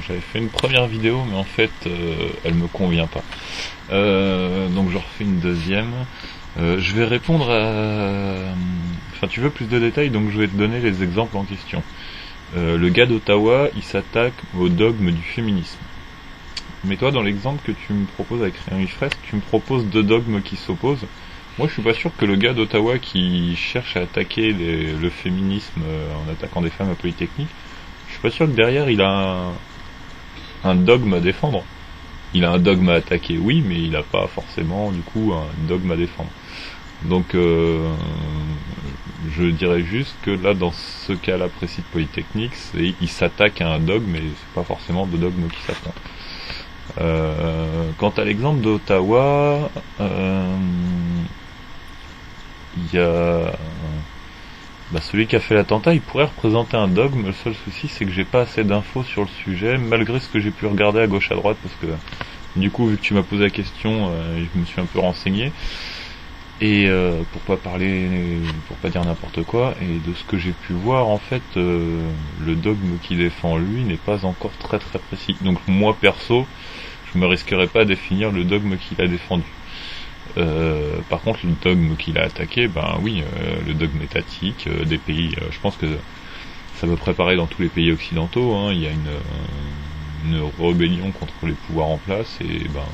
J'avais fait une première vidéo, mais en fait, elle me convient pas. Donc je refais une deuxième. Je vais répondre à... Enfin, tu veux plus de détails, donc je vais te donner les exemples en question. Le gars d'Ottawa, il s'attaque au dogme du féminisme. Mais toi, dans l'exemple que tu me proposes avec Henry Fraisse, tu me proposes deux dogmes qui s'opposent. Moi, je suis pas sûr que le gars d'Ottawa qui cherche à attaquer le féminisme en attaquant des femmes à Polytechnique, je suis pas sûr que derrière il a un dogme à défendre. Il a un dogme à attaquer, oui, mais il n'a pas forcément, du coup, un dogme à défendre. Donc, je dirais juste que là, dans ce cas-là précis de Polytechnique, il s'attaque à un dogme, mais c'est pas forcément deux dogmes qui s'affrontent. Quant à l'exemple d'Ottawa, il y a celui qui a fait l'attentat, il pourrait représenter un dogme. Le seul souci, c'est que j'ai pas assez d'infos sur le sujet, malgré ce que j'ai pu regarder à gauche à droite, parce que du coup, vu que tu m'as posé la question, je me suis un peu renseigné. Et pour pas dire n'importe quoi, et de ce que j'ai pu voir, en fait, le dogme qu'il défend lui n'est pas encore très très précis. Donc moi perso, je me risquerais pas à définir le dogme qu'il a défendu. Par contre, le dogme qu'il a attaqué, ben oui, le dogme étatique des pays, je pense que ça peut préparer dans tous les pays occidentaux, hein, il y a une rébellion contre les pouvoirs en place, et ben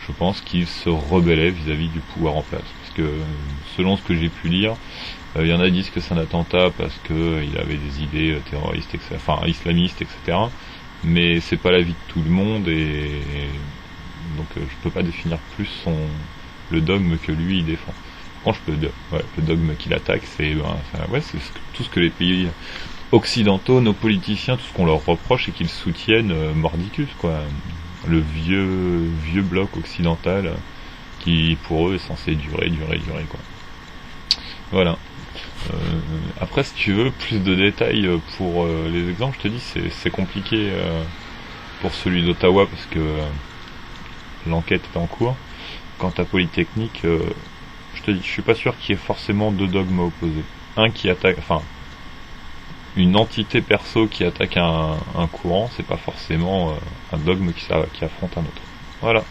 je pense qu'il se rebellait vis-à-vis du pouvoir en place. Parce que selon ce que j'ai pu lire, il y en a qui disent que c'est un attentat parce qu'il avait des idées terroristes, etc., enfin islamistes, etc. Mais c'est pas l'avis de tout le monde, et donc je peux pas définir plus le dogme que lui il défend. Quand je peux dire, ouais, le dogme qu'il attaque, c'est tout ce que les pays occidentaux, nos politiciens, tout ce qu'on leur reproche et qu'ils soutiennent mordicus, quoi. Le vieux bloc occidental qui pour eux est censé durer, quoi. Voilà. Après, si tu veux plus de détails pour les exemples, je te dis c'est compliqué pour celui d'Ottawa parce que l'enquête est en cours. Quant à Polytechnique, je te dis, je suis pas sûr qu'il y ait forcément deux dogmes opposés. Un qui attaque, enfin, une entité perso qui attaque un courant, c'est pas forcément un dogme qui affronte un autre. Voilà.